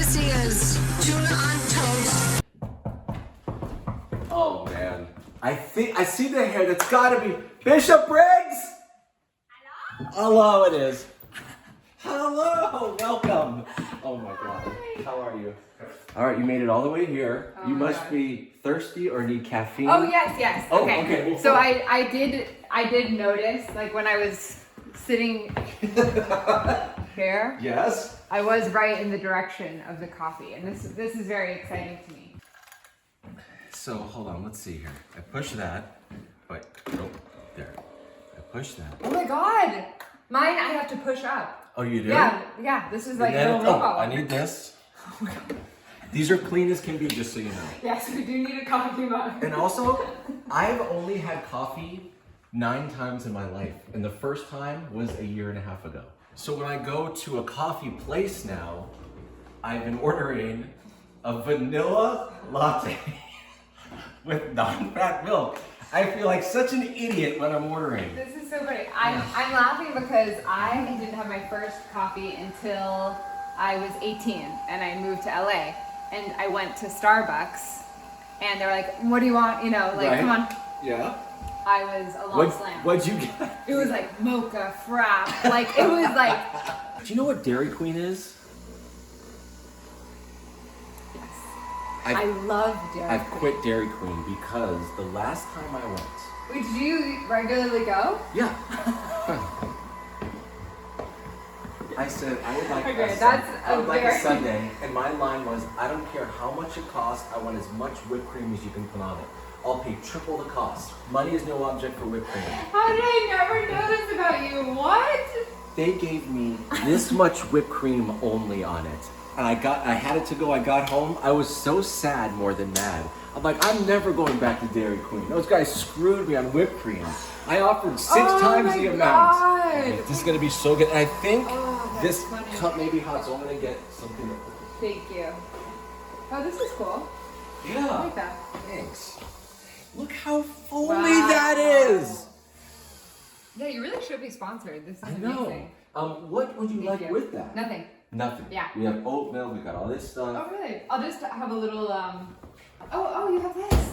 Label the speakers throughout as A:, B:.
A: This is Tuna on Toast.
B: Oh man, I see the hair. That's gotta be Bishop Briggs. Hello, it is. Hello, welcome. Oh my God, how are you? All right, you made it all the way here. You must be thirsty or need caffeine.
C: Oh yes.
B: Oh,
C: okay.
B: well,
C: So I did notice, like when I was sitting here.
B: Yes.
C: I was right in the direction of the coffee, and this is very exciting to me.
B: So hold on, let's see here. I push that. Wait, oh, there. I push that.
C: Oh my God, mine I have to push up.
B: Oh, you do?
C: Yeah. This is like a little
B: oh,
C: robot.
B: I need this. These are clean as can be, just so you know.
C: Yes, we do need a coffee mug.
B: And also, I've only had coffee 9 times in my life, and the first time was a year and a half ago. So when I go to a coffee place now, I've been ordering a vanilla latte with non-fat milk. I feel like such an idiot when I'm ordering.
C: This is so funny. I'm laughing because I didn't have my first coffee until I was 18 and I moved to LA, and I went to Starbucks and they were like, what do you want? You know, like,
B: Right.
C: come on.
B: Yeah?
C: I was a long slam.
B: What'd you get?
C: It was like mocha, frap. Like, it was like.
B: Do you know what Dairy Queen is?
C: Yes. I love Dairy
B: I've
C: Queen.
B: quit Dairy Queen because the last time I went.
C: Wait, do you regularly go?
B: Yeah. I said I would like
C: Okay,
B: a
C: that's
B: I would like a
C: very-
B: sundae, and my line was, I don't care how much it costs, I want as much whipped cream as you can put on it. I'll pay triple the cost. Money is no object for whipped cream.
C: How did I never know this about you? What?
B: They gave me this much whipped cream only on it. And I had it to go, I got home, I was so sad more than mad. I'm like, I'm never going back to Dairy Queen. Those guys screwed me on whipped cream. I offered 6 times the amount.
C: God.
B: This is gonna be so good. And I think
C: that's
B: this
C: funny.
B: cup may be hot, so I'm gonna get something.
C: Thank you. Oh, this is cool. I
B: Yeah,
C: like that.
B: thanks. Look how foamy
C: Wow.
B: that is.
C: Yeah, you really should be sponsored. This is
B: I know.
C: amazing.
B: What would you
C: Thank
B: like
C: you.
B: with that?
C: Nothing.
B: Nothing.
C: Yeah.
B: We have oatmeal, we got all this stuff.
C: Oh, really? I'll just have a little, Oh, you have this.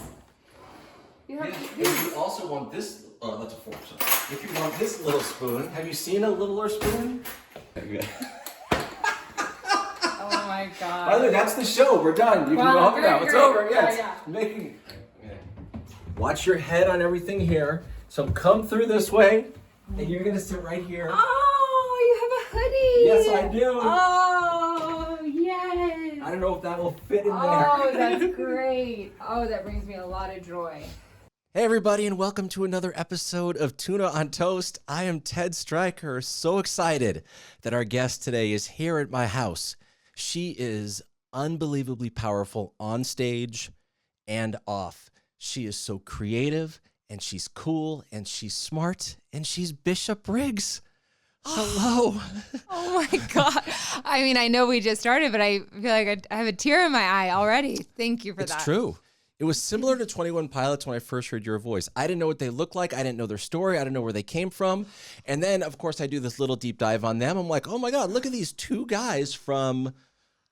C: You have
B: If
C: these.
B: you also want this, that's a fork, sorry. If you want this little spoon, have you seen a littler spoon?
C: Oh my God.
B: By the way, that's the show. We're done. You can
C: Wow,
B: go home
C: great,
B: now. It's
C: great.
B: over.
C: Yeah,
B: Yes.
C: yeah.
B: Making. Okay. Watch your head on everything here. So come through this way, and you're gonna sit right here.
C: Oh, you have a hoodie.
B: Yes, I do.
C: Oh, yes.
B: I don't know if that will fit in
C: Oh,
B: there.
C: that's great. Oh, that brings me a lot of joy.
B: Hey everybody, and welcome to another episode of Tuna on Toast. I am Ted Stryker, so excited that our guest today is here at my house. She is unbelievably powerful on stage and off. She is so creative, and she's cool, and she's smart, and she's Bishop Briggs. Hello.
C: Oh my God. I mean, I know we just started, but I feel like I have a tear in my eye already. Thank you for that.
B: It's true. It was similar to 21 Pilots when I first heard your voice. I didn't know what they looked like. I didn't know their story. I didn't know where they came from. And then, of course, I do this little deep dive on them. I'm like, oh my God, look at these 2 guys from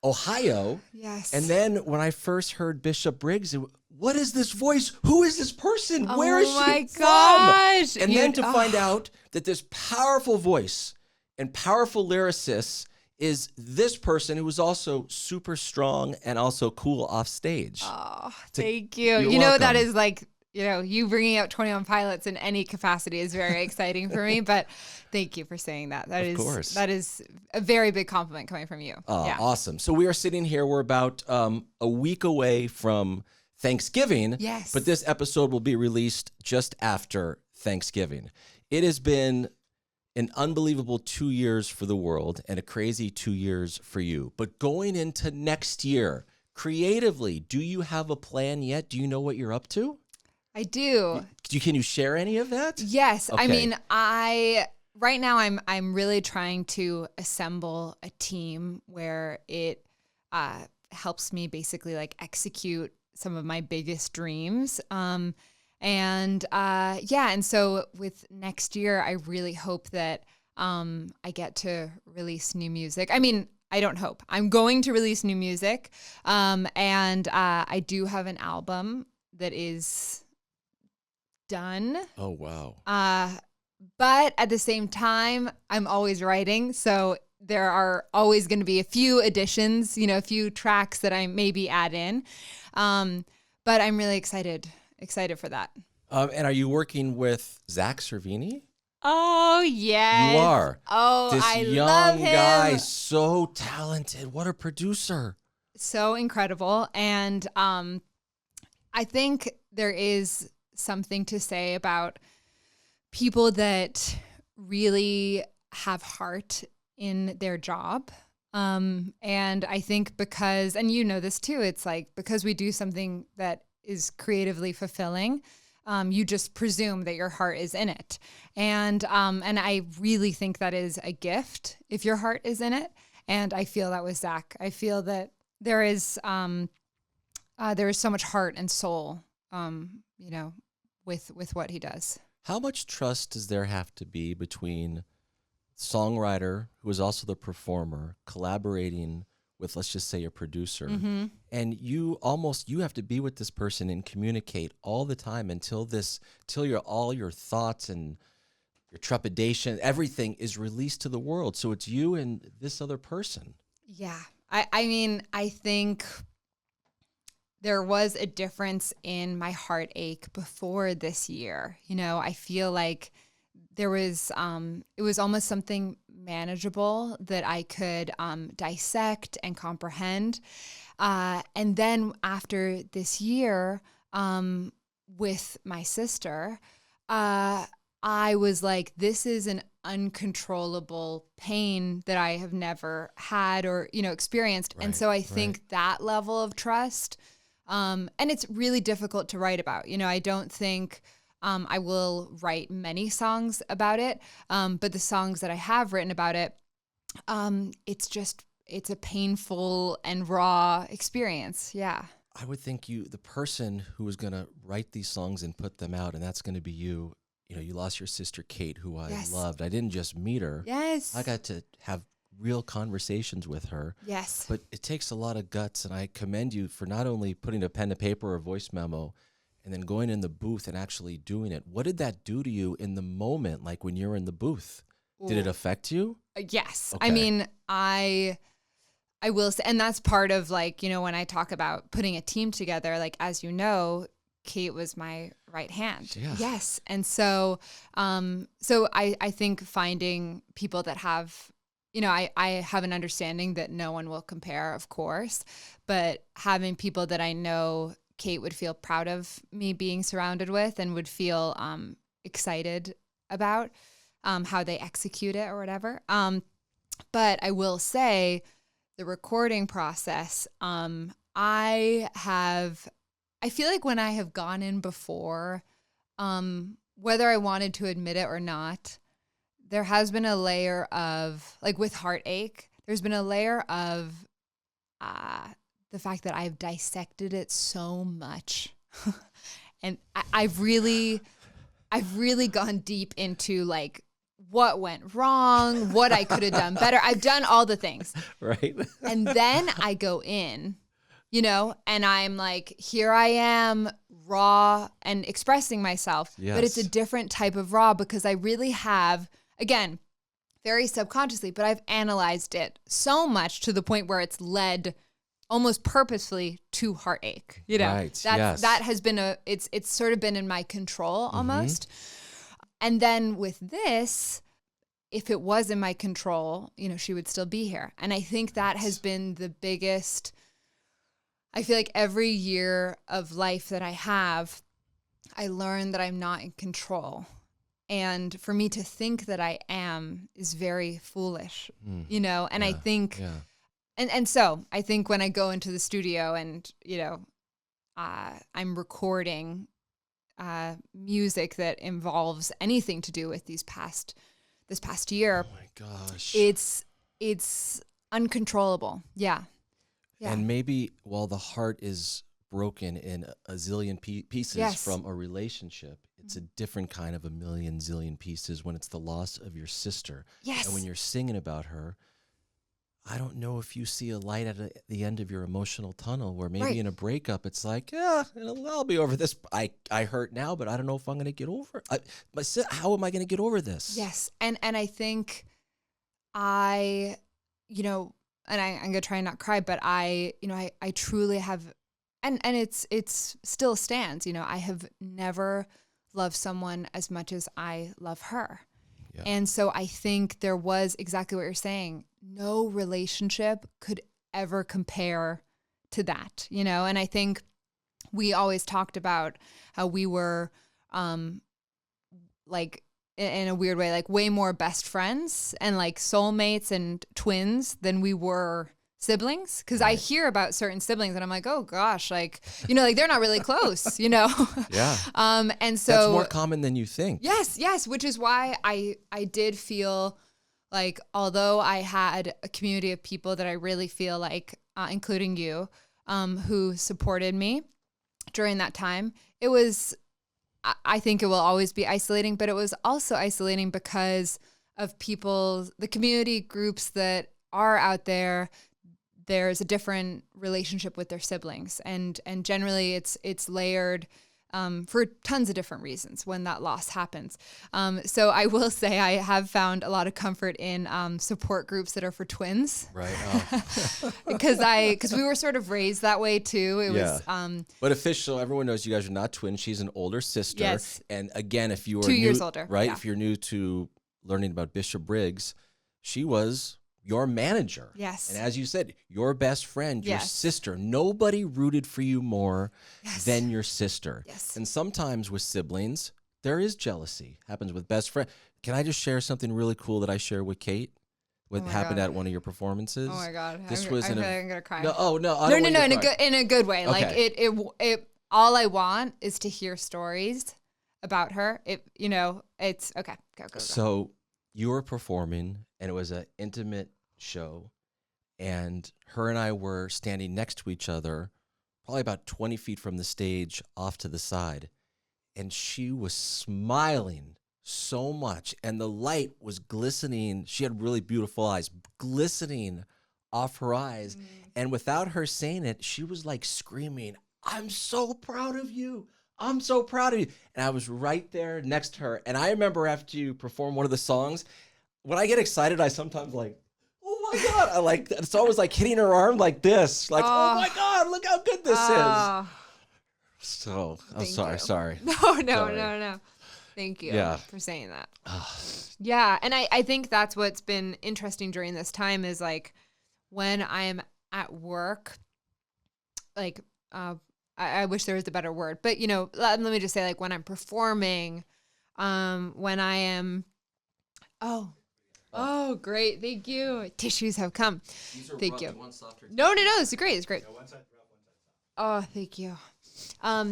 B: Ohio.
C: Yes.
B: And then when I first heard Bishop Briggs, what is this voice? Who is this person? Where is she
C: Oh my
B: from?
C: gosh.
B: And then to find out that this powerful voice and powerful lyricist is this person who is also super strong and also cool off stage.
C: Oh, thank you.
B: You're
C: You know, that
B: welcome.
C: is like, you bringing out 21 Pilots in any capacity is very exciting for me, but thank you for saying that.
B: Of course.
C: That is a very big compliment coming from you. Yeah.
B: Awesome. So we are sitting here. We're about a week away from Thanksgiving.
C: Yes.
B: But this episode will be released just after Thanksgiving. It has been an unbelievable 2 years for the world and a crazy 2 years for you. But going into next year, creatively, do you have a plan yet? Do you know what you're up to?
C: I do.
B: Can you share any of that?
C: Yes. I
B: Okay.
C: mean, right now I'm really trying to assemble a team where it helps me basically like execute some of my biggest dreams. And so with next year, I really hope that I get to release new music. I mean, I don't hope. I'm going to release new music. And I do have an album that is done.
B: Oh, wow.
C: But at the same time, I'm always writing. So there are always going to be a few additions, a few tracks that I maybe add in. But I'm really excited for that.
B: And are you working with Zakk Cervini?
C: Oh, yes.
B: You are.
C: Oh,
B: this
C: I
B: young
C: love him.
B: guy, so talented. What a producer.
C: So incredible. And I think there is something to say about people that really have heart in their job. And I think because, and you know this too, it's like because we do something that is creatively fulfilling, you just presume that your heart is in it. And I really think that is a gift if your heart is in it. And I feel that with Zakk. I feel that there is so much heart and soul, with what he does.
B: How much trust does there have to be between songwriter, who is also the performer, collaborating with, let's just say, a producer, and you have to be with this person and communicate all the time until all your thoughts and your trepidation, everything is released to the world. So it's you and this other person.
C: Yeah. I mean, I think there was a difference in my heartache before this year. I feel like there was, it was almost something manageable that I could dissect and comprehend. And then after this year with my sister, I was like, this is an uncontrollable pain that I have never had or, experienced.
B: Right,
C: and so I think that level of trust, and it's really difficult to write about. I don't think I will write many songs about it, but the songs that I have written about it, it's a painful and raw experience. Yeah.
B: I would think the person who is going to write these songs and put them out, and that's going to be you. You lost your sister, Kate, who I loved. I didn't just meet her.
C: Yes.
B: I got to have real conversations with her.
C: Yes.
B: But it takes a lot of guts, and I commend you for not only putting a pen to paper or a voice memo and then going in the booth and actually doing it. What did that do to you in the moment, like when you're in the booth? Ooh. Did it affect you?
C: Yes.
B: Okay.
C: I mean, I will say, and that's part of when I talk about putting a team together, as you know, Kate was my right hand.
B: Yeah.
C: Yes. And so I think finding people that have, I have an understanding that no one will compare, of course, but having people that I know Kate would feel proud of me being surrounded with and would feel excited about how they execute it or whatever. But I will say the recording process, I feel like when I have gone in before, whether I wanted to admit it or not, there has been a layer of, with heartache, there's been a layer of the fact that I've dissected it so much. And I've really gone deep into what went wrong, what I could have done better. I've done all the things.
B: Right.
C: And then I go in, and I'm like, here I am, raw and expressing myself.
B: Yes.
C: But it's a different type of raw because I really have, again, very subconsciously, but I've analyzed it so much to the point where it's led almost purposefully to heartache.
B: Right.
C: That has been it's sort of been in my control almost. And then with this, if it was in my control, she would still be here. And I think that has been the biggest. I feel like every year of life that I have, I learn that I'm not in control. And for me to think that I am is very foolish, and I think, and so I think when I go into the studio and, I'm recording music that involves anything to do with this past year.
B: Oh my gosh.
C: It's uncontrollable. Yeah. Yeah.
B: And maybe while the heart is broken in a zillion pieces from a relationship, it's a different kind of a million zillion pieces when it's the loss of your sister.
C: Yes.
B: And when you're singing about her, I don't know if you see a light at the end of your emotional tunnel, where maybe
C: Right.
B: in a breakup, it's like, yeah, I'll be over this. I hurt now, but I don't know if I'm going to get over it. How am I going to get over this?
C: Yes. And I think I, you know, and I'm going to try and not cry, but I truly have, and it's still stands, I have never loved someone as much as I love her.
B: Yeah.
C: And so I think there was exactly what you're saying. No relationship could ever compare to that, and I think we always talked about how we were, like, in a weird way, like way more best friends and like soulmates and twins than we were siblings. Cause I hear about certain siblings and I'm like, oh gosh, like, like they're not really close,
B: Yeah.
C: And so
B: That's more common than you think.
C: Yes. Which is why I did feel like, although I had a community of people that I really feel like, including you, who supported me during that time, I think it will always be isolating, but it was also isolating because of the community groups that are out there. There's a different relationship with their siblings, and generally it's layered for tons of different reasons when that loss happens. So I will say I have found a lot of comfort in support groups that are for twins.
B: Right.
C: Because we were sort of raised that way too. It was
B: But official, everyone knows you guys are not twins. She's an older sister.
C: Yes.
B: And again, if you are
C: 2 years older,
B: right?
C: yeah.
B: If you're new to learning about Bishop Briggs, she was your manager.
C: Yes.
B: And as you said, your best friend, your
C: Yes.
B: sister. Nobody rooted for you more than your sister.
C: Yes.
B: And sometimes with siblings, there is jealousy. Happens with best friend. Can I just share something really cool that I share with Kate? What
C: my
B: happened
C: God.
B: at one of your performances?
C: Oh my God.
B: This
C: I
B: was
C: feel
B: in
C: like I'm gonna cry.
B: No, I don't
C: No,
B: want you to cry.
C: in a good way. Like
B: Okay.
C: it all I want is to hear stories about her. It's okay. Go.
B: So you were performing, and it was an intimate show, and her and I were standing next to each other, probably about 20 feet from the stage off to the side, and she was smiling so much, and the light was glistening. She had really beautiful eyes, glistening off her eyes, and without her saying it, she was like screaming, "I'm so proud of you. I'm so proud of you." And I was right there next to her. And I remember after you perform one of the songs, when I get excited, I sometimes like, oh my God. I like, it's always like hitting her arm like this. Like, oh my God, look how good this is. So I'm
C: Thank
B: sorry.
C: you. No. Thank you for saying that. Yeah. And I think that's what's been interesting during this time is like when I'm at work, like, I wish there was a better word, but let me just say like when I'm performing, when I am, oh, great. Thank you. Tissues have come. Thank you. No, this is great. It's great. Oh, thank you.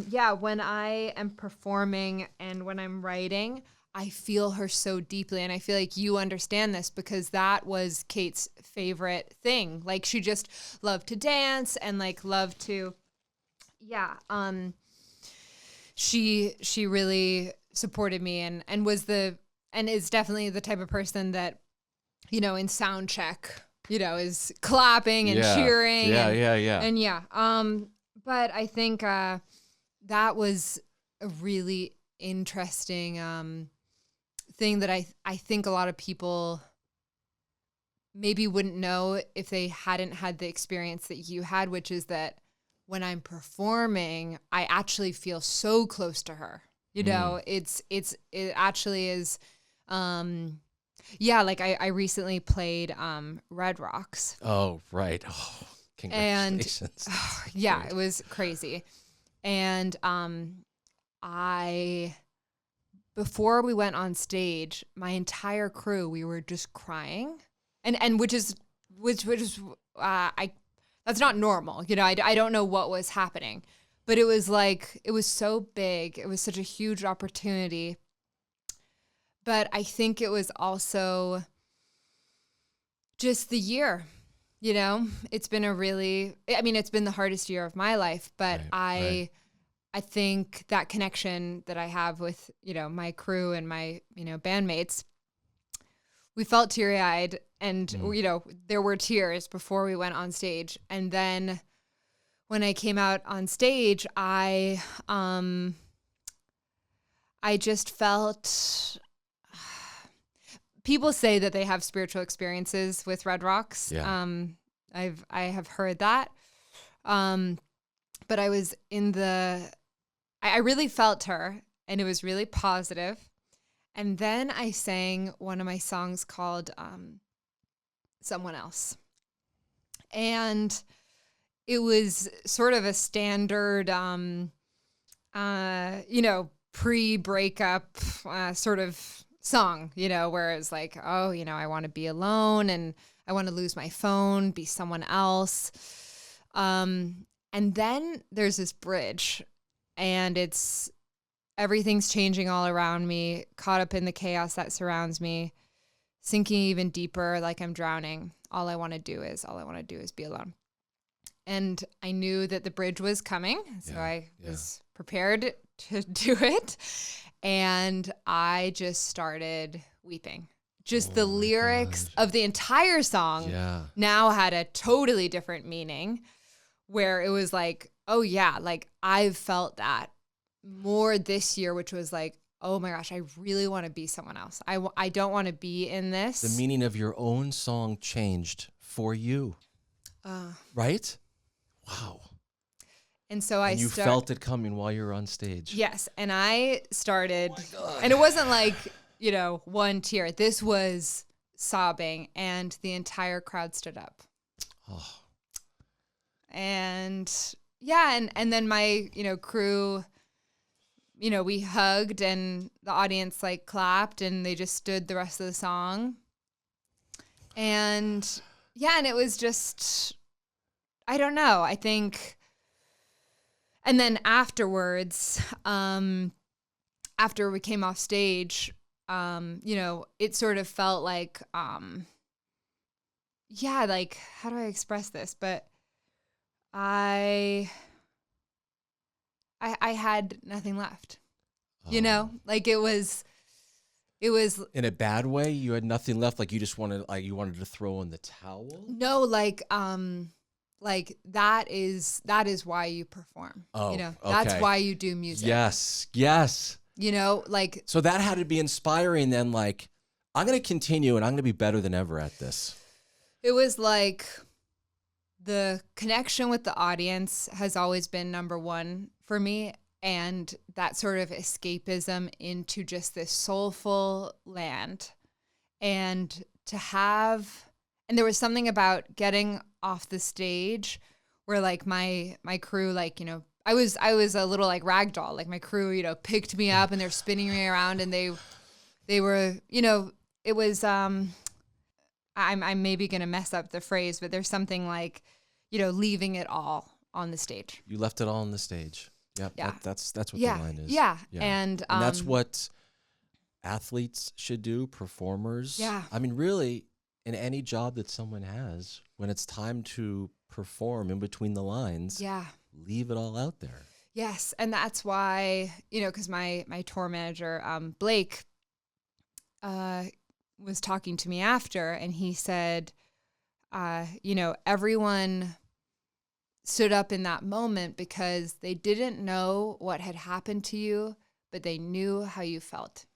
C: Yeah, when I am performing and when I'm writing, I feel her so deeply. And I feel like you understand this because that was Kate's favorite thing. Like she just loved to dance and like loved to, she really supported me and was and is definitely the type of person that, in sound check, is clapping and cheering. And but I think that was a really interesting thing that I think a lot of people maybe wouldn't know if they hadn't had the experience that you had, which is that when I'm performing, I actually feel so close to her. It actually is. Like I recently played Red Rocks.
B: Oh, right. Oh, congratulations.
C: And it was crazy. And before we went on stage, my entire crew, we were just crying. And which is that's not normal. I don't know what was happening, but it was like, it was so big. It was such a huge opportunity. But I think it was also just the year, it's been it's been the hardest year of my life, but I think that connection that I have with, my crew and my, bandmates we felt teary-eyed, and there were tears before we went on stage. And then when I came out on stage, I just felt. People say that they have spiritual experiences with Red Rocks.
B: Yeah.
C: I have heard that. But I was I really felt her, and it was really positive. And then I sang one of my songs called Someone Else. And it was sort of a standard, pre-breakup sort of song, where it's like, oh, I want to be alone and I want to lose my phone, be someone else. And then there's this bridge, and everything's changing all around me, caught up in the chaos that surrounds me, sinking even deeper, like I'm drowning. All I want to do is be alone. And I knew that the bridge was coming, so I was prepared to do it. And I just started weeping. Just the lyrics of the entire song now had a totally different meaning, where it was like, oh yeah, like I've felt that more this year, which was like, oh my gosh, I really want to be someone else. I don't want to be in this.
B: The meaning of your own song changed for you. Right? Wow.
C: And so you
B: felt it coming while you were on stage.
C: Yes. And I started, and it wasn't like, one tear. This was sobbing, and the entire crowd stood up.
B: Oh.
C: And and then my, crew, we hugged, and the audience like clapped, and they just stood the rest of the song. And and it was just, I don't know. I think. And then afterwards, after we came off stage, it sort of felt like, like, how do I express this? But I had nothing left, like it was
B: in a bad way. You had nothing left. Like you just wanted to throw in the towel.
C: No, like that is why you perform.
B: Oh,
C: that's why you do music.
B: Yes.
C: Like.
B: So that had to be inspiring then, like, I'm going to continue and I'm going to be better than ever at this.
C: It was like the connection with the audience has always been number one for me. And that sort of escapism into just this soulful land. And and there was something about getting off the stage where like my crew, like, I was a little like ragdoll, like my crew, picked me up and they're spinning me around, and they were, it was, I'm maybe going to mess up the phrase, but there's something like, leaving it all on the stage.
B: You left it all on the stage. Yep.
C: Yeah.
B: That's what the line is.
C: Yeah.
B: And that's what athletes should do, performers.
C: Yeah.
B: I mean, really, in any job that someone has, when it's time to perform in between the lines, leave it all out there.
C: Yes. And that's why, because my tour manager, Blake, was talking to me after, and he said, everyone stood up in that moment because they didn't know what had happened to you, but they knew how you felt.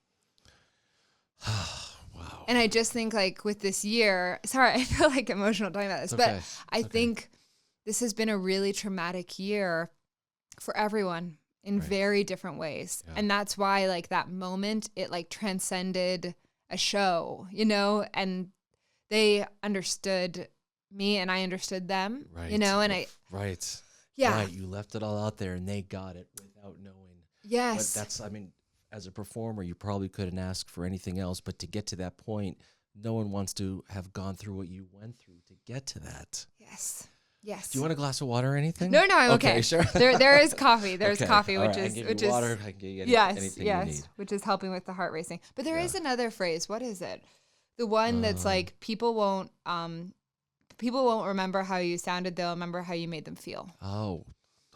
B: Wow.
C: And I just think, like, with this year, sorry, I feel like emotional talking about this, but I think this has been a really traumatic year for everyone in very different ways. Yeah. And that's why, like, that moment, it like transcended a show, and they understood me and I understood them, and I.
B: Right.
C: Yeah.
B: Right. You left it all out there and they got it without knowing.
C: Yes.
B: But as a performer, you probably couldn't ask for anything else, but to get to that point, no one wants to have gone through what you went through to get to that.
C: Yes.
B: Do you want a glass of water or anything?
C: No, I'm okay.
B: Okay, sure.
C: There is coffee. There's coffee,
B: All
C: which
B: right,
C: is
B: I can give you water. I can give you anything you need.
C: which is helping with the heart racing. But there is another phrase. What is it? The one that's like people won't remember how you sounded. They'll remember how you made them feel.
B: Oh,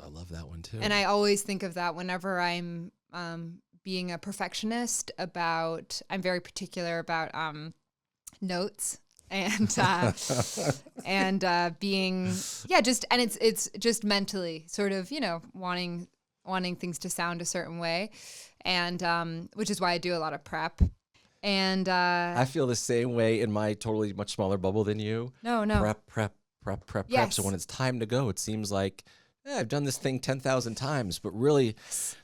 B: I love that one too.
C: And I always think of that whenever I'm being a perfectionist I'm very particular about notes and being just, and it's just mentally sort of, wanting things to sound a certain way, and which is why I do a lot of prep. And
B: I feel the same way in my totally much smaller bubble than you.
C: No.
B: Prep.
C: Yes.
B: So when it's time to go, it seems like I've done this thing 10,000 times, but really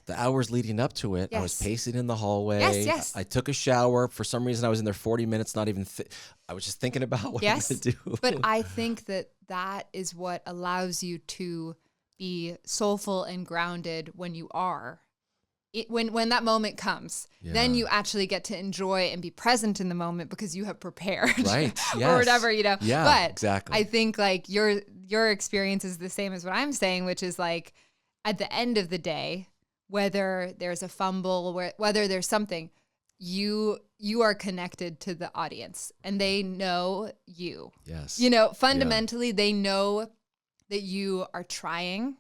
B: the hours leading up to it, I was
C: Yes.
B: pacing in the hallway.
C: Yes.
B: I took a shower. For some reason, I was in there 40 minutes, not even, I was just thinking about what I'm
C: Yes.
B: going to do.
C: But I think that is what allows you to be soulful and grounded when you are. When that moment comes, then you actually get to enjoy and be present in the moment because you have prepared,
B: Right? Yes.
C: or whatever,
B: Yeah,
C: But
B: exactly.
C: I think like your experience is the same as what I'm saying, which is like at the end of the day, whether there's a fumble, whether there's something, you are connected to the audience and they know you.
B: Yes.
C: Fundamentally, they know that you are trying.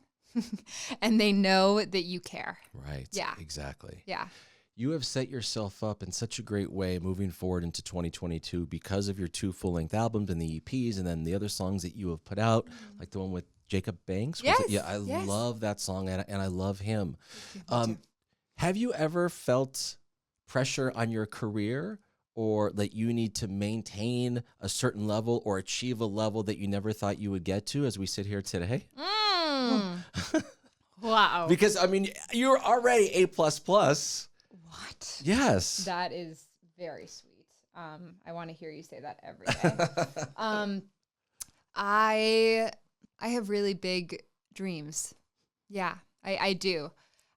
C: And they know that you care.
B: Right.
C: Yeah.
B: Exactly.
C: Yeah.
B: You have set yourself up in such a great way moving forward into 2022 because of your 2 full-length albums and the EPs and then the other songs that you have put out, like the one with Jacob Banks.
C: Yes.
B: Yeah, I
C: Yes.
B: love that song and I love him.
C: Me too.
B: Have you ever felt pressure on your career or that you need to maintain a certain level or achieve a level that you never thought you would get to as we sit here today?
C: Wow.
B: Because, I mean, you're already A++.
C: What?
B: Yes.
C: That is very sweet. I want to hear you say that every day. I have really big dreams. Yeah, I do.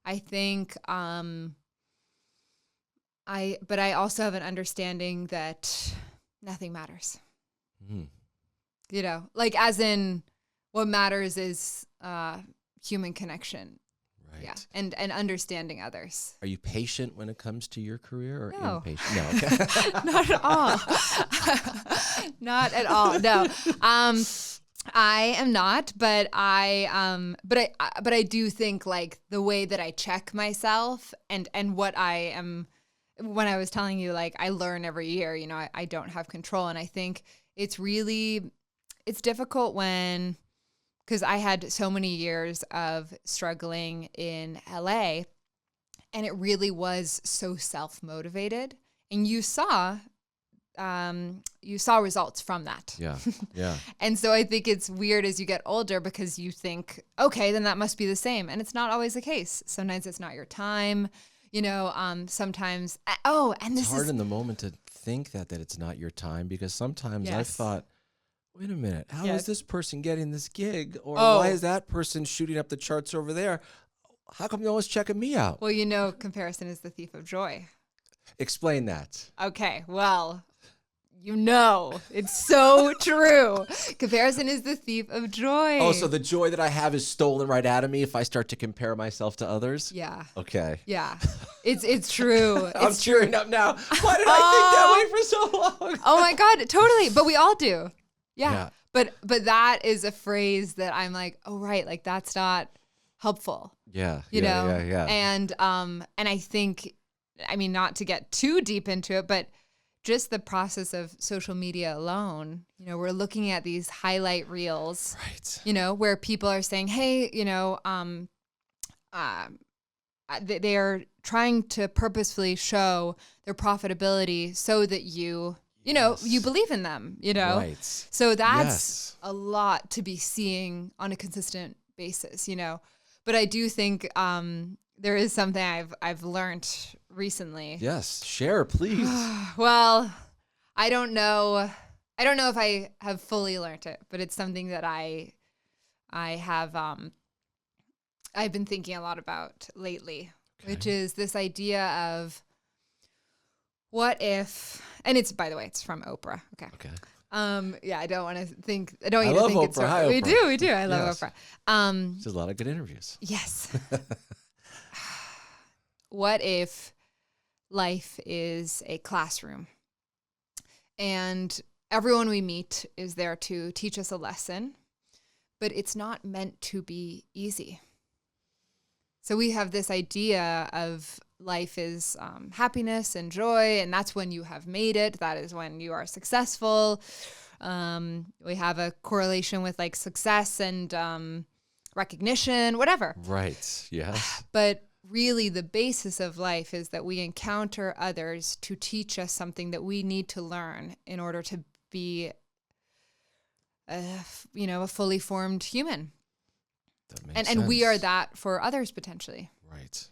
C: I think but I also have an understanding that nothing matters.
B: Mm.
C: Like as in what matters is human connection.
B: Right.
C: Yeah. And understanding others.
B: Are you patient when it comes to your career or
C: No.
B: impatient? No. Okay.
C: Not at all. Not at all. No. I am not, but I do think like the way that I check myself and what I am, when I was telling you, like I learn every year, I don't have control. And I think it's difficult because I had so many years of struggling in LA and it really was so self-motivated. And you saw results from that.
B: Yeah. Yeah.
C: And so I think it's weird as you get older because you think, okay, then that must be the same. And it's not always the case. Sometimes it's not your time, sometimes, and
B: It's
C: this
B: hard
C: is
B: in the moment to think that it's not your time because sometimes I've
C: Yes.
B: thought, wait a minute, how is
C: Yes.
B: this person getting this gig? Or
C: Oh.
B: why is that person shooting up the charts over there? How come no one's checking me out?
C: well, comparison is the thief of joy.
B: Explain that.
C: Okay, well, it's so true. Comparison is the thief of joy.
B: Oh, so the joy that I have is stolen right out of me if I start to compare myself to others?
C: Yeah.
B: Okay.
C: Yeah. It's true.
B: I'm
C: It's
B: cheering up now. Why did I think that way for so long?
C: Oh my God, totally. But we all do. Yeah.
B: Yeah.
C: But that is a phrase that I'm like, oh right, like that's not helpful.
B: Yeah.
C: Yeah. And I think, I mean, not to get too deep into it, but just the process of social media alone, we're looking at these highlight reels,
B: Right.
C: Where people are saying, hey, they are trying to purposefully show their profitability so that you believe in them,
B: Right.
C: So that's
B: Yes.
C: a lot to be seeing on a consistent basis, But I do think there is something I've learned recently.
B: Yes. Share, please.
C: Well, I don't know if I have fully learned it, but it's something that I have I've been thinking a lot about lately, which is this idea of what if, and it's, by the way, it's from Oprah. Okay. Yeah, I don't want to think. I don't want you to
B: love
C: think it's.
B: Oprah. Hi,
C: We
B: Oprah.
C: do. I love
B: Yes.
C: Oprah.
B: There's a lot of good interviews.
C: Yes. What if life is a classroom and everyone we meet is there to teach us a lesson, but it's not meant to be easy. So we have this idea of life is happiness and joy, and that's when you have made it. That is when you are successful. We have a correlation with like success and recognition, whatever.
B: Right. Yes.
C: But really the basis of life is that we encounter others to teach us something that we need to learn in order to be a fully formed human.
B: That makes
C: And we are
B: sense.
C: that for others potentially.
B: Right.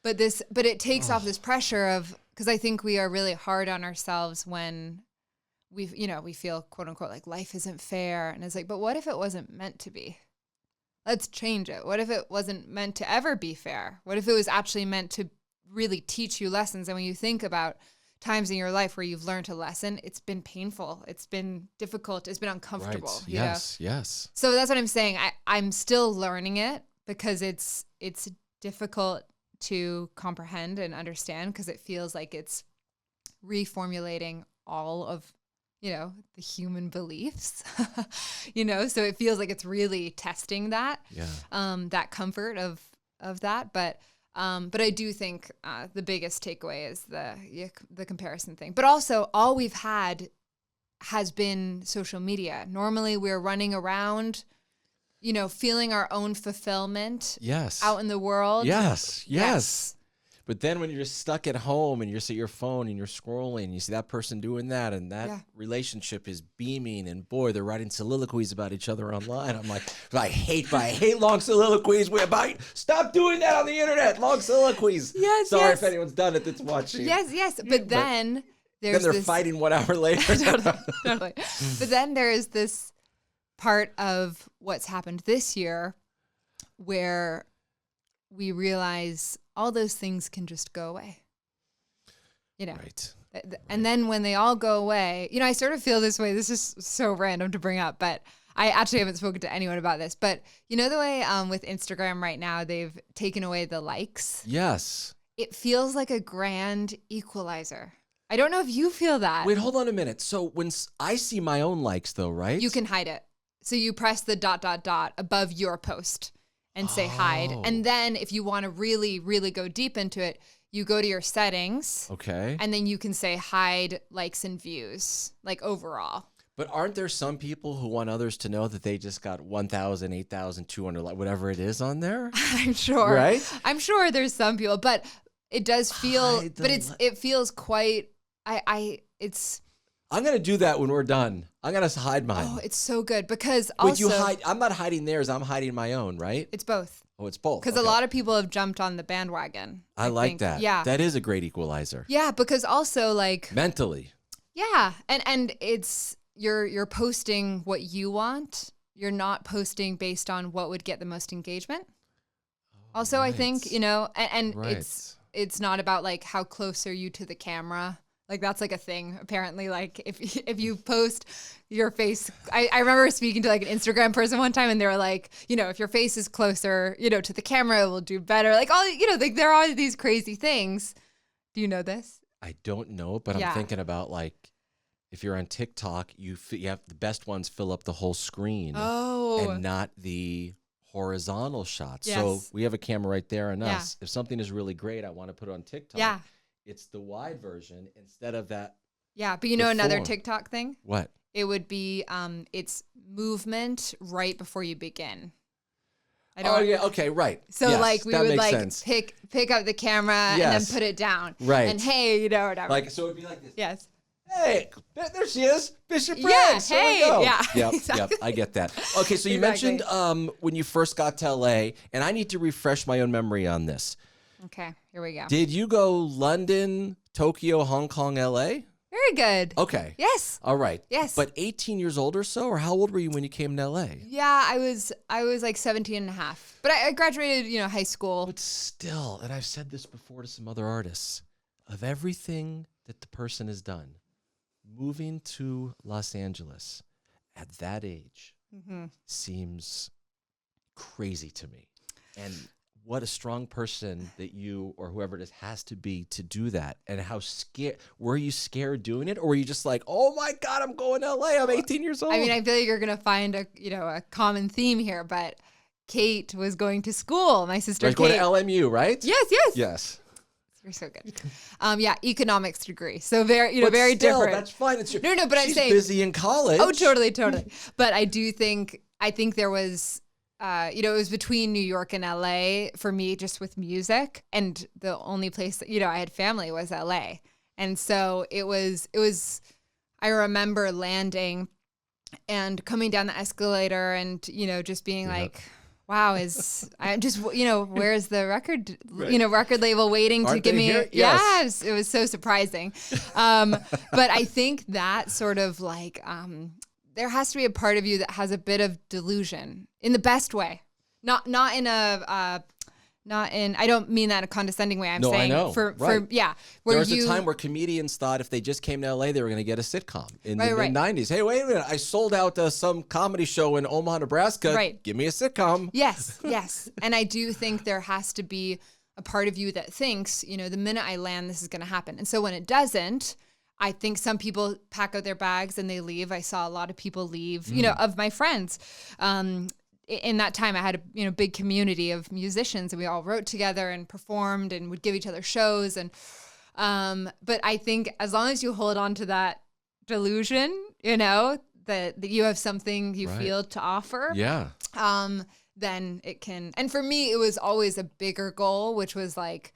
C: But it takes off this pressure of, because I think we are really hard on ourselves when we feel quote unquote like life isn't fair. And it's like, but what if it wasn't meant to be? Let's change it. What if it wasn't meant to ever be fair? What if it was actually meant to really teach you lessons? And when you think about times in your life where you've learned a lesson, it's been painful. It's been difficult. It's been uncomfortable.
B: Right.
C: you know?
B: Yes. Yes.
C: So that's what I'm saying. I'm still learning it because it's difficult to comprehend and understand because it feels like it's reformulating all of the human beliefs, so it feels like it's really testing that, that comfort of that. But I do think the biggest takeaway is the comparison thing. But also all we've had has been social media. Normally we're running around, feeling our own fulfillment out in the world.
B: Yes. But then when you're just stuck at home and you're at your phone and you're scrolling, and you see that person doing that, and that relationship is beaming, and boy, they're writing soliloquies about each other online. I'm like, I hate long soliloquies. Stop doing that on the internet. Long soliloquies.
C: Yes.
B: Sorry if anyone's done it that's watching.
C: Yes. But then there's
B: they're fighting 1 hour later.
C: Totally. But then there is this part of what's happened this year where we realize all those things can just go away.
B: Right.
C: And then when they all go away, I sort of feel this way. This is so random to bring up, but I actually haven't spoken to anyone about this. But the way with Instagram right now, they've taken away the likes.
B: Yes.
C: It feels like a grand equalizer. I don't know if you feel that.
B: Wait, hold on a minute. So when I see my own likes though, right?
C: You can hide it. So you press the ... above your post and say hide. And then if you want to really, really go deep into it, you go to your settings.
B: Okay.
C: And then you can say hide likes and views, like overall.
B: But aren't there some people who want others to know that they just got 1,000, 8,200, whatever it is on there?
C: I'm sure.
B: Right?
C: I'm sure there's some people, but it does feel, it feels quite,
B: I'm going to do that when we're done. I'm going to hide mine.
C: Oh, it's so good because also.
B: Would you hide? I'm not hiding theirs. I'm hiding my own, right?
C: It's both.
B: Oh, it's both.
C: Because a lot of people have jumped on the bandwagon.
B: I like
C: think.
B: that.
C: Yeah.
B: That is a great equalizer.
C: Yeah, because also like.
B: Mentally.
C: Yeah. And it's, you're posting what you want. You're not posting based on what would get the most engagement. Also,
B: right.
C: I think, and
B: Right.
C: it's not about like how close are you to the camera. Like that's like a thing apparently. Like if you post your face, I remember speaking to like an Instagram person one time and they were like, if your face is closer, to the camera, it will do better. Like all, like there are these crazy things. Do you know this?
B: I don't know, but I'm thinking about like, if you're on TikTok, you have the best ones fill up the whole screen.
C: Oh.
B: And not the horizontal shots.
C: Yes.
B: So we have a camera right there on us. If something is really great, I want to put it on TikTok.
C: Yeah.
B: It's the wide version instead of that.
C: Yeah, but another TikTok thing?
B: What?
C: It would be it's movement right before you begin.
B: Okay, right.
C: So
B: yes,
C: like we
B: that
C: would
B: makes
C: like
B: sense.
C: pick up the camera and then put it down.
B: Right.
C: And hey, whatever.
B: Like so it'd be like this.
C: Yes.
B: Hey, there she is, Bishop Briggs.
C: Yeah,
B: Here we
C: hey,
B: go.
C: yeah,
B: Yep,
C: exactly.
B: yep, I get that. Okay, so you mentioned when you first got to LA, and I need to refresh my own memory on this.
C: Okay, here we go.
B: Did you go London, Tokyo, Hong Kong, LA?
C: Very good.
B: Okay.
C: Yes.
B: All right.
C: Yes.
B: But 18 years old or so, or how old were you when you came to LA?
C: Yeah, I was like 17 and a half. But I graduated, high school.
B: But still, and I've said this before to some other artists, of everything that the person has done, moving to Los Angeles at that age seems crazy to me. And what a strong person that you or whoever it is has to be to do that. And how scared, were you scared doing it? Or were you just like, oh my God, I'm going to LA, I'm 18 years old?
C: I mean, I feel like you're going to find a common theme here, but Kate was going to school. My sister
B: Right,
C: Kate.
B: going to LMU, right?
C: Yes, yes.
B: Yes.
C: You're so good. Economics degree. So very, very
B: still,
C: different.
B: That's fine. It's your,
C: No, but I'm
B: she's
C: saying
B: busy in college.
C: Oh, totally. But I think there was, it was between New York and LA for me, just with music, and the only place that I had family was LA, and so it was. I remember landing and coming down the escalator, and just being like, wow, I'm just, where's the record, record label waiting
B: Aren't
C: to give
B: they
C: me,
B: here?
C: Yes, it was so surprising. But I think that sort of like, there has to be a part of you that has a bit of delusion in the best way, not in a, I don't mean that in a condescending way. I'm
B: No,
C: saying
B: I know.
C: for
B: Right.
C: where
B: there was a time where comedians thought if they just came to LA, they were going to get a sitcom in the mid-90s. Hey, wait a minute. I sold out some comedy show in Omaha, Nebraska.
C: Right.
B: Give me a sitcom.
C: Yes. And I do think there has to be a part of you that thinks, the minute I land, this is going to happen. And so when it doesn't, I think some people pack out their bags and they leave. I saw a lot of people leave, of my friends. In that time, I had a big community of musicians, and we all wrote together and performed and would give each other shows. And but I think as long as you hold on to that delusion, that you have something you feel to offer, then it can. And for me, it was always a bigger goal, which was like,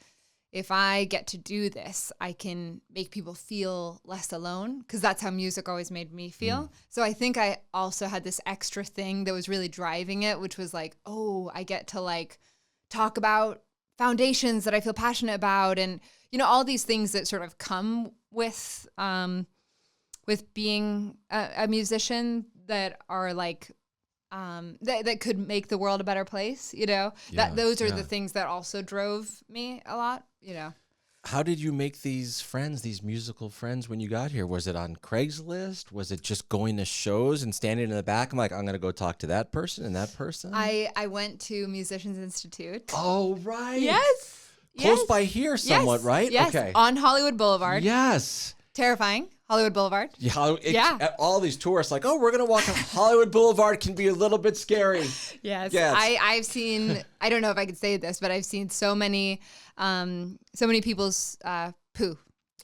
C: if I get to do this, I can make people feel less alone, because that's how music always made me feel. So I think I also had this extra thing that was really driving it, which was like, oh, I get to like talk about foundations that I feel passionate about, and all these things that sort of come with being a musician that are like that could make the world a better place. Those are the things that also drove me a lot.
B: How did you make these musical friends, when you got here? Was it on Craigslist? Was it just going to shows and standing in the back? I'm like, I'm going to go talk to that person and that person.
C: I went to Musicians Institute.
B: Oh, right.
C: Yes.
B: Close by here somewhat, right?
C: Yes.
B: Okay.
C: On Hollywood Boulevard.
B: Yes.
C: Terrifying. Hollywood Boulevard.
B: Yeah. All these tourists like, oh, we're going to walk on Hollywood Boulevard, can be a little bit scary.
C: Yes.
B: Yes.
C: I've seen, I don't know if I could say this, but I've seen so many people's poo.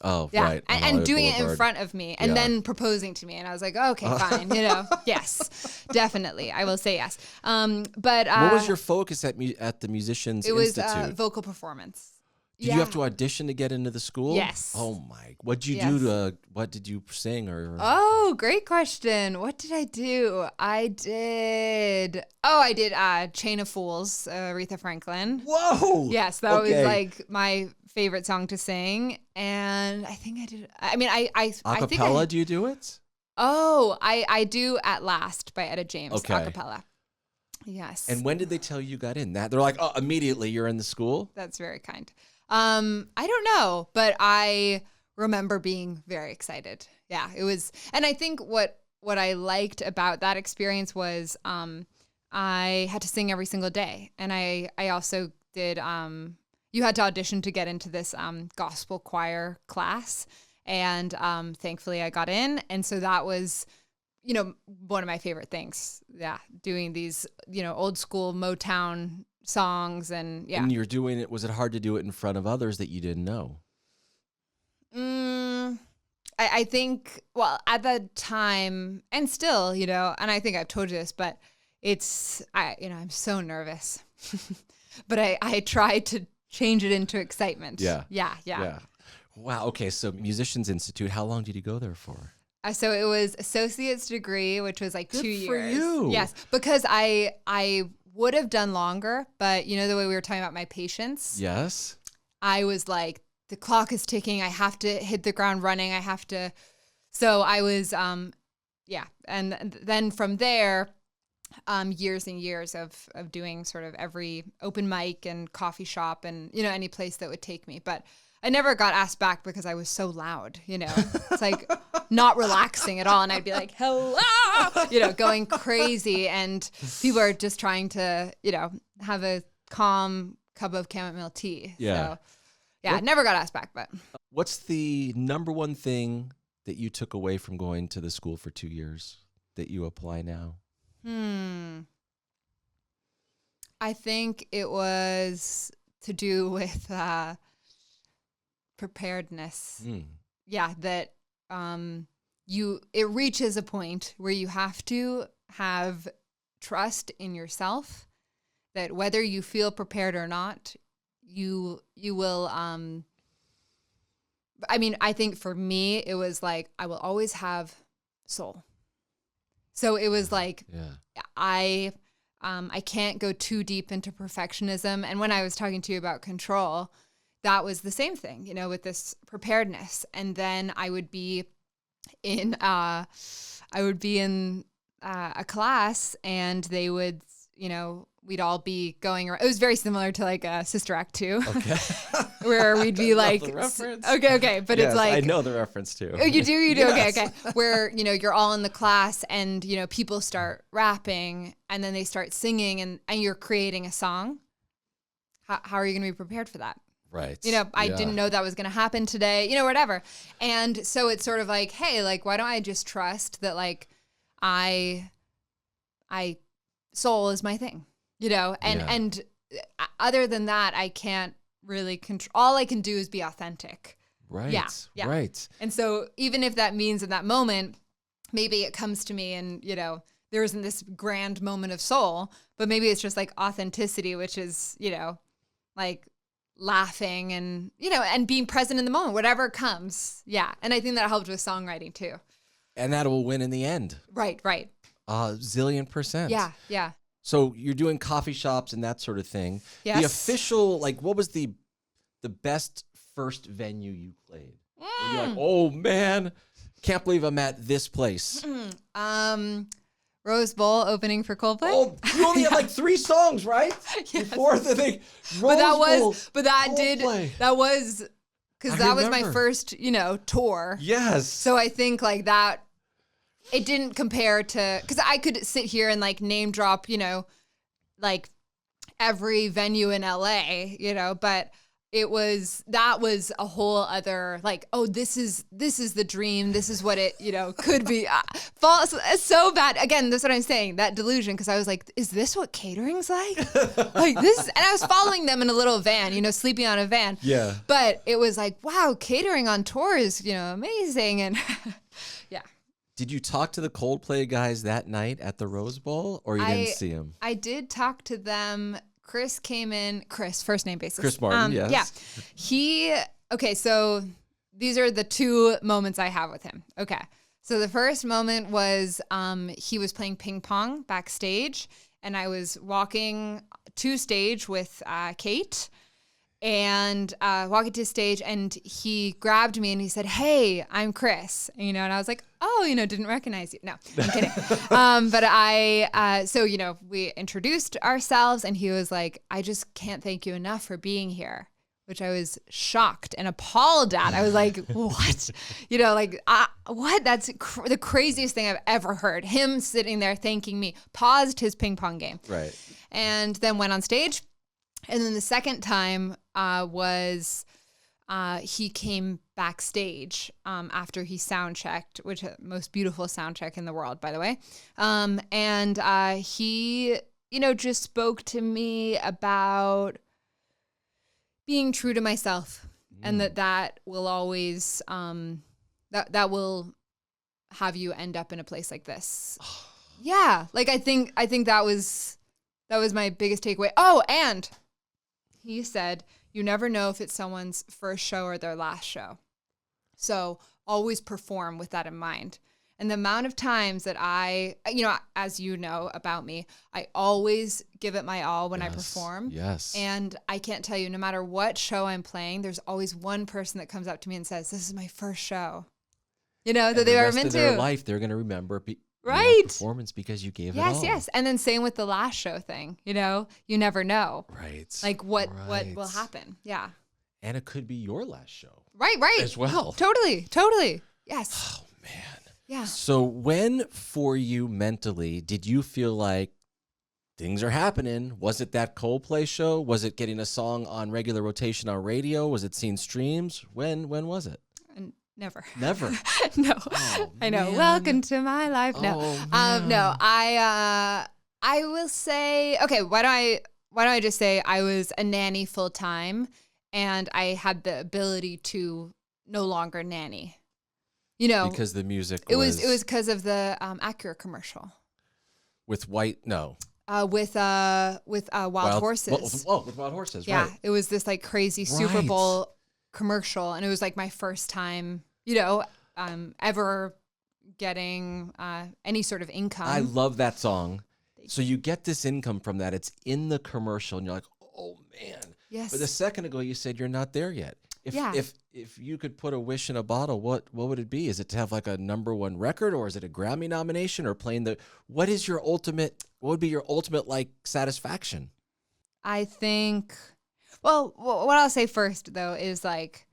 B: Oh,
C: yeah.
B: right.
C: And doing it in front of me and then proposing to me. And I was like, okay, fine. Yes, definitely. I will say yes. But
B: what was your focus at the Musicians Institute?
C: It was vocal performance.
B: Did you have to audition to get into the school?
C: Yes.
B: Oh my! What did you do what did you sing or?
C: Oh, great question. What did I do? I did Chain of Fools, Aretha Franklin.
B: Whoa!
C: Yes, that was like my favorite song to sing, and I think I did. I mean, I
B: acapella. Do you do it?
C: Oh, I do At Last by Etta James.
B: Okay.
C: Acapella. Yes.
B: And when did they tell you got in? That they're like, oh, immediately you're in the school.
C: That's very kind. I don't know, but I remember being very excited. Yeah, it was. And I think what I liked about that experience was I had to sing every single day. And I also did, you had to audition to get into this gospel choir class. And thankfully I got in. And so that was, one of my favorite things. Yeah, doing these, old school Motown songs and yeah.
B: And you're doing it. Was it hard to do it in front of others that you didn't know?
C: I think, well, at the time and still, and I think I've told you this, but I'm so nervous, but I try to change it into excitement. Yeah.
B: Wow. Okay. So Musicians Institute, how long did you go there for?
C: So it was associate's degree, which was like 2 years.
B: Good for you.
C: Yes, because I would have done longer, but the way we were talking about my patience.
B: Yes.
C: I was like, the clock is ticking. I have to hit the ground running. I have to. So I was, yeah. And then from there, years and years of doing sort of every open mic and coffee shop and, any place that would take me. But I never got asked back because I was so loud, It's like not relaxing at all. And I'd be like, hello, going crazy. And people are just trying to, have a calm cup of chamomile tea.
B: Yeah.
C: So, yeah, never got asked back. But
B: what's the number one thing that you took away from going to the school for 2 years that you apply now?
C: I think it was to do with preparedness. Yeah, that it reaches a point where you have to have trust in yourself that whether you feel prepared or not, you will I mean, I think for me it was like I will always have soul. So it was like I can't go too deep into perfectionism. And when I was talking to you about control, that was the same thing, with this preparedness. And then I would be in a class, and they would, we'd all be going around. It was very similar to like Sister Act 2,
B: Okay.
C: where we'd be like,
B: the reference.
C: Okay. But
B: Yes,
C: it's like,
B: I know the reference too.
C: Oh, you do?
B: Yes.
C: Okay. Where, you're all in the class and, people start rapping and then they start singing and you're creating a song. How are you going to be prepared for that?
B: Right.
C: I didn't know that was going to happen today, whatever. And so it's sort of like, hey, like, why don't I just trust that, like, soul is my thing, and other than that, I can't really control. All I can do is be authentic.
B: Right.
C: Yeah.
B: Right.
C: And so even if that means in that moment, maybe it comes to me and, there isn't this grand moment of soul, but maybe it's just like authenticity, which is, like laughing and, and being present in the moment, whatever comes. Yeah. And I think that helped with songwriting too.
B: And that will win in the end.
C: Right.
B: Zillion %.
C: Yeah.
B: So you're doing coffee shops and that sort of thing.
C: Yes.
B: The official, like, what was the best first venue you played? And you're like, oh man, can't believe I'm at this place.
C: Rose Bowl opening for Coldplay.
B: Oh, you only had like 3 songs, right?
C: Yes.
B: Before the thing.
C: But that
B: Coldplay.
C: was because that was my first, tour.
B: Yes.
C: So I think like that, it didn't compare to, because I could sit here and like name drop, like every venue in LA, but that was a whole other, like, oh, this is the dream. This is what it, could be. False. So bad. Again, that's what I'm saying, that delusion. Cause I was like, is this what catering's like? Like this, and I was following them in a little van, sleeping on a van.
B: Yeah.
C: But it was like, wow, catering on tour is, amazing. And yeah.
B: Did you talk to the Coldplay guys that night at the Rose Bowl, or you didn't see them?
C: I did talk to them. Chris came in. Chris, first name basis.
B: Chris Martin, yes.
C: Yeah. So these are the 2 moments I have with him. Okay. So the first moment was he was playing ping pong backstage, and I was walking to stage with Kate, and walking to stage, and he grabbed me and he said, "Hey, I'm Chris," and I was like, "Oh, didn't recognize you." No, I'm kidding. But so we introduced ourselves, and he was like, "I just can't thank you enough for being here," which I was shocked and appalled at. I was like, "What?" What? That's the craziest thing I've ever heard. Him sitting there thanking me, paused his ping pong game,
B: right,
C: and then went on stage. And then the second time was he came backstage after he sound checked, which most beautiful sound check in the world, by the way. And he, just spoke to me about being true to myself, and that will always that will have you end up in a place like this. Yeah, like I think that was my biggest takeaway. Oh, and he said, you never know if it's someone's first show or their last show. So always perform with that in mind. And the amount of times that I, as you know about me, I always give it my all when I perform.
B: Yes.
C: And I can't tell you, no matter what show I'm playing, there's always one person that comes up to me and says, "This is my first show." That they were meant to.
B: Their life, they're going to remember
C: right
B: performance because you gave it all.
C: Yes. And then same with the last show thing, you never know.
B: Right.
C: Like what will happen. Yeah.
B: And it could be your last show.
C: Right.
B: As well.
C: Totally. Yes.
B: Oh, man.
C: Yeah.
B: So when for you mentally did you feel like things are happening? Was it that Coldplay show? Was it getting a song on regular rotation on radio? Was it seeing streams? When was it?
C: Never.
B: No.
C: Oh, I know. Man. Welcome to my life. No.
B: Oh,
C: no. I will say, okay, why why don't I just say I was a nanny full time, and I had the ability to no longer nanny. You know,
B: because the music
C: it was because of the Acura commercial
B: with white no
C: with wild horses.
B: With wild horses,
C: Yeah,
B: right?
C: it was this like crazy Super
B: Right.
C: Bowl commercial, and it was like my first time, ever getting any sort of income.
B: I love that song. So you get this income from that. It's in the commercial, and you're like, oh man.
C: Yes.
B: But a second ago, you said you're not there yet. If you could put a wish in a bottle, what would it be? Is it to have like a #1 record, or is it a Grammy nomination, or playing the? What would be your ultimate like satisfaction?
C: I think, well, what I'll say first though is like,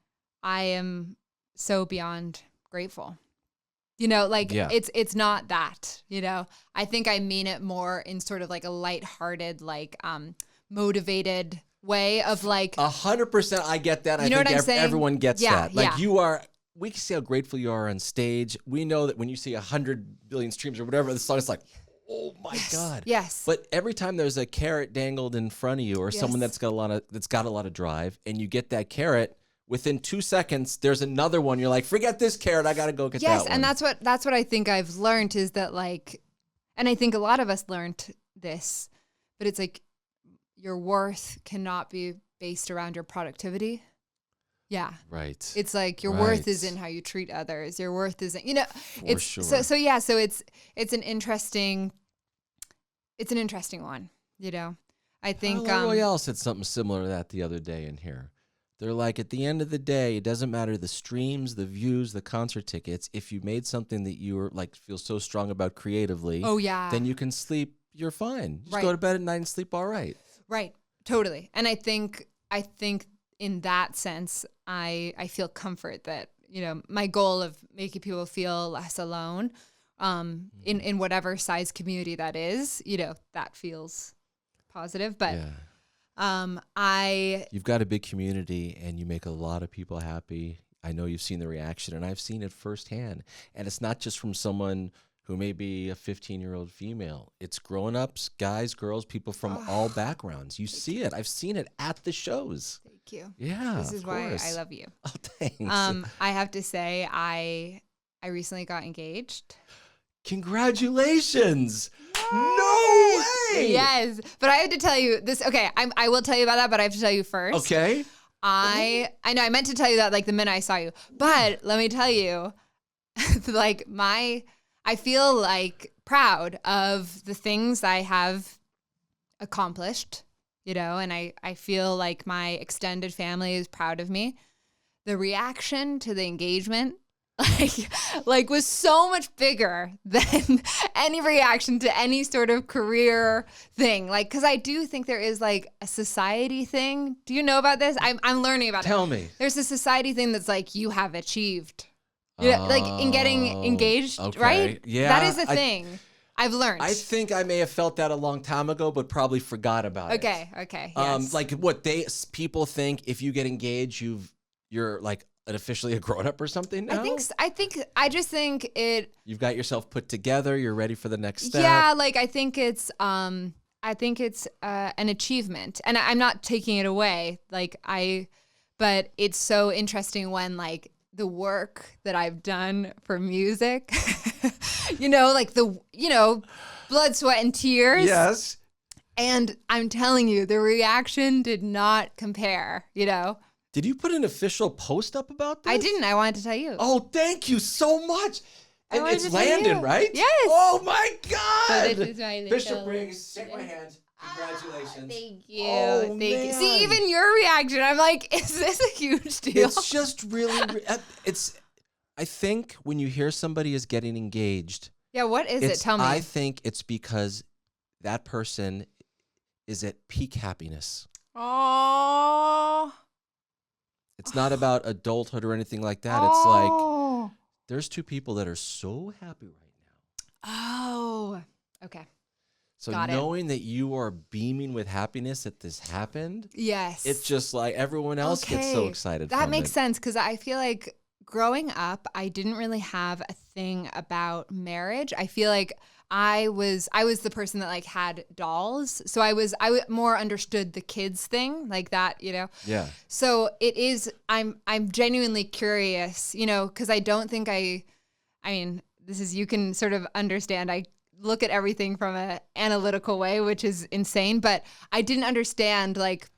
C: I am so beyond grateful.
B: Yeah.
C: It's not that, I think I mean it more in sort of like a lighthearted, like motivated way of like
B: 100%. I get that.
C: You know what I'm saying?
B: Everyone gets that. Like
C: yeah.
B: we can see how grateful you are on stage. We know that when you see 100 billion streams or whatever, the song is like, oh my God.
C: Yes.
B: But every time there's a carrot dangled in front of you, or someone that's got a lot of drive, and you get that carrot, within 2 seconds, there's another one. You're like, forget this carrot. I got to go get that one.
C: Yes, and that's what I think I've learned is that like, and I think a lot of us learned this, but it's like your worth cannot be based around your productivity. Yeah.
B: Right.
C: It's like your worth is in how you treat others. Your worth is in,
B: For sure.
C: So it's an interesting one, I think
B: Royale said something similar to that the other day in here. They're like, at the end of the day, it doesn't matter the streams, the views, the concert tickets. If you made something that you were like feel so strong about creatively,
C: oh yeah,
B: then you can sleep. You're fine. Just
C: Right.
B: go to bed at night and sleep all right.
C: Right. Totally. And I think in that sense, I feel comfort that, my goal of making people feel less alone, in whatever size community that is, that feels positive. But
B: Yeah.
C: You've
B: got a big community and you make a lot of people happy. I know you've seen the reaction, and I've seen it firsthand. And it's not just from someone who may be a 15-year-old female. It's grown-ups, guys, girls, people from all backgrounds. You see it. I've seen it at the shows.
C: Thank you.
B: Yeah,
C: This is why I love you.
B: Oh, thanks.
C: I have to say I recently got engaged.
B: Congratulations. No way.
C: Yes. But I have to tell you this. Okay. I will tell you about that, but I have to tell you first.
B: Okay.
C: I know I meant to tell you that like the minute I saw you, but let me tell you, like I feel like proud of the things I have accomplished, and I feel like my extended family is proud of me. The reaction to the engagement like was so much bigger than any reaction to any sort of career thing. Like, because I do think there is like a society thing. Do you know about this? I'm learning about it.
B: Tell me.
C: There's a society thing that's like you have achieved. Like in getting engaged,
B: okay.
C: right?
B: Yeah.
C: That is a thing. I've learned.
B: I think I may have felt that a long time ago, but probably forgot about it.
C: Okay. Yes.
B: Like what people think if you get engaged, you're like officially a grown-up or something now?
C: I just think it.
B: You've got yourself put together. You're ready for the next step.
C: Yeah, like I think it's an achievement, and I'm not taking it away. But it's so interesting when like the work that I've done for music, like blood, sweat, and tears.
B: Yes.
C: And I'm telling you, the reaction did not compare,
B: Did you put an official post up about this?
C: I didn't. I wanted to tell you.
B: Oh, thank you so much. And
C: wanted
B: it's
C: to tell
B: Landon,
C: you.
B: right?
C: Yes.
B: Oh my God.
C: So this is my little-
B: Bishop Briggs, shake my hand. Congratulations.
C: Thank you.
B: Oh,
C: Thank you.
B: man.
C: See, even your reaction, I'm like, is this a huge deal?
B: It's just really, I think when you hear somebody is getting engaged.
C: Yeah, what is it? Tell me.
B: I think it's because that person is at peak happiness.
C: Oh.
B: It's not about adulthood or anything like that. It's like there's two people that are so happy right now.
C: Oh. Okay.
B: So
C: Got it.
B: knowing that you are beaming with happiness that this happened,
C: Yes.
B: it's just like everyone else gets so excited.
C: That
B: from
C: makes
B: it.
C: sense because I feel like growing up, I didn't really have a thing about marriage. I feel like I was the person that like had dolls. So I more understood the kids thing like that, you know?
B: Yeah.
C: So it is, I'm genuinely curious, you know, cause I don't think I mean, this is, you can sort of understand. I look at everything from an analytical way, which is insane, but I didn't understand like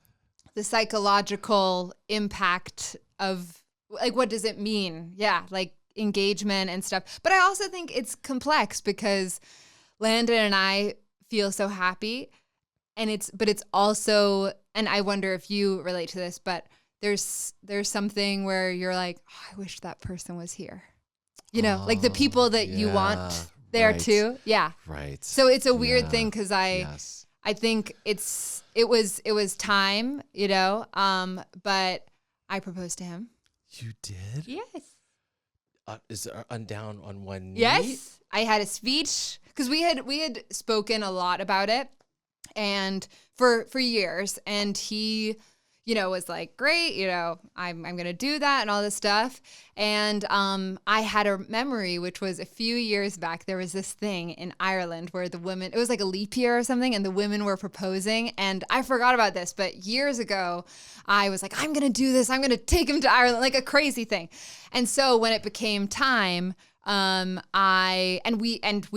C: the psychological impact of like, what does it mean? Yeah. Like engagement and stuff. But I also think it's complex because Landon and I feel so happy, and it's also, and I wonder if you relate to this, but there's something where you're like, oh, I wish that person was here. You know, like the people that you want there too. Yeah.
B: Right.
C: So it's a weird thing because I think it was time, you know, but I proposed to him.
B: You did?
C: Yes.
B: Is down on one knee?
C: Yes. I had a speech because we had spoken a lot about it and for years, and he, you know, was like, great, you know, I'm going to do that and all this stuff. And I had a memory, which was a few years back, there was this thing in Ireland where the women, it was like a leap year or something, and the women were proposing. And I forgot about this, but years ago, I was like, I'm going to do this. I'm going to take him to Ireland, like a crazy thing. And so when it became time, we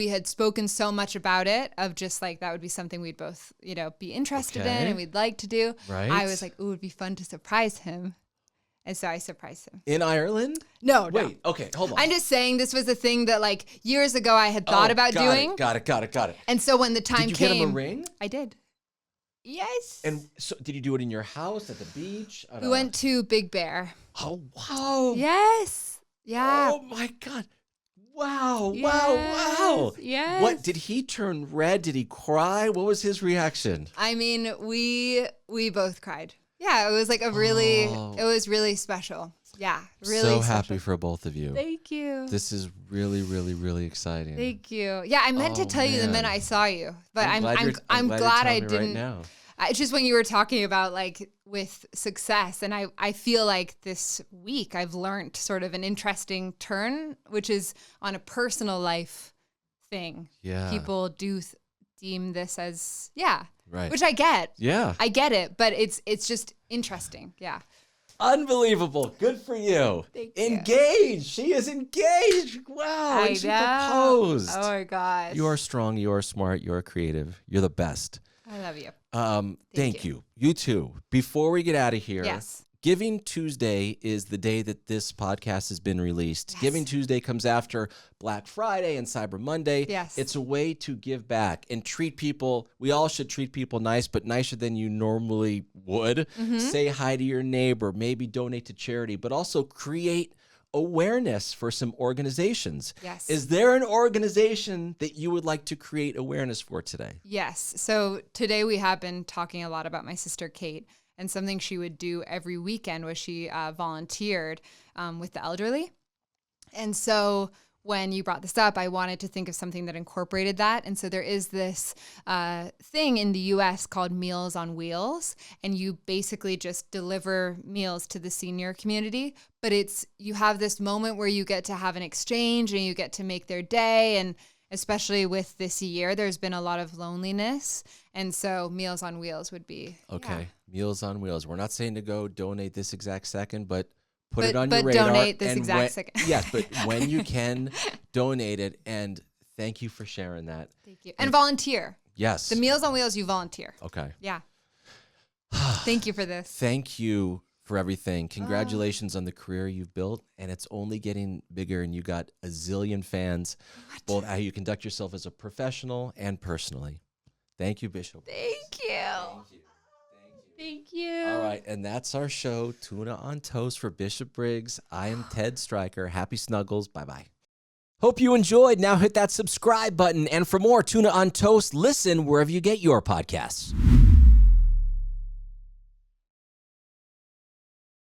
C: had spoken so much about it, of just like that would be something we'd both, you know, be interested in and we'd like to do.
B: Right.
C: I was like, ooh, it would be fun to surprise him. And so I surprised him.
B: In Ireland?
C: No.
B: Wait, okay, hold on.
C: I'm just saying this was a thing that like years ago I had thought about doing.
B: Got it.
C: And so when the time came.
B: Did you get him a ring?
C: I did. Yes.
B: And so did you do it in your house, at the beach?
C: We went to Big Bear.
B: Oh, wow.
C: Yes. Yeah.
B: Oh my God. Wow.
C: Yes.
B: Wow.
C: Yes.
B: What, did he turn red? Did he cry? What was his reaction?
C: I mean, we both cried. Yeah, it was like it was really special. Yeah, really
B: so
C: special.
B: happy for both of you.
C: Thank you.
B: This is really, really, really exciting.
C: Thank you. Yeah, I meant to tell you the minute I saw you, but I'm
B: glad
C: I didn't.
B: right now.
C: It's just when you were talking about like with success, and I feel like this week I've learned sort of an interesting turn, which is on a personal life thing.
B: Yeah.
C: People do deem this as
B: right,
C: which I get.
B: Yeah,
C: I get it, but it's just interesting. Yeah.
B: Unbelievable. Good for you.
C: Thank you.
B: Engaged. She is engaged. Wow. And she proposed.
C: Oh my gosh.
B: You are strong. You are smart. You are creative. You're the best.
C: I love you.
B: Thank you. You too. Before we get out of here,
C: yes.
B: Giving Tuesday is the day that this podcast has been released. Yes. Giving Tuesday comes after Black Friday and Cyber Monday.
C: Yes.
B: It's a way to give back and treat people. We all should treat people nice, but nicer than you normally would. Mm-hmm. Say hi to your neighbor, maybe donate to charity, but also create awareness for some organizations.
C: Yes.
B: Is there an organization that you would like to create awareness for today?
C: Yes. So today we have been talking a lot about my sister Kate. And something she would do every weekend was she volunteered with the elderly. And so when you brought this up, I wanted to think of something that incorporated that. And so there is this thing in the US called Meals on Wheels. And you basically just deliver meals to the senior community. But you have this moment where you get to have an exchange and you get to make their day. And especially with this year, there's been a lot of loneliness. And so Meals on Wheels would be.
B: Okay. Yeah. Meals on Wheels. We're not saying to go donate this exact second, but put it on your radar.
C: But donate this exact second.
B: Yes, but when you can, donate it. And thank you for sharing that.
C: Thank you. And volunteer.
B: Yes.
C: The Meals on Wheels, you volunteer.
B: Okay.
C: Yeah. Thank you for this.
B: Thank you for everything. Congratulations on the career you've built, and it's only getting bigger, and you got a zillion fans, both how you conduct yourself as a professional and personally. Thank you, Bishop.
C: Thank you. Thank you.
B: All right, and that's our show, Tuna on Toast for Bishop Briggs. I am Ted Stryker. Happy snuggles. Bye-bye. Hope you enjoyed. Now hit that subscribe button, and for more Tuna on Toast, listen wherever you get your podcasts.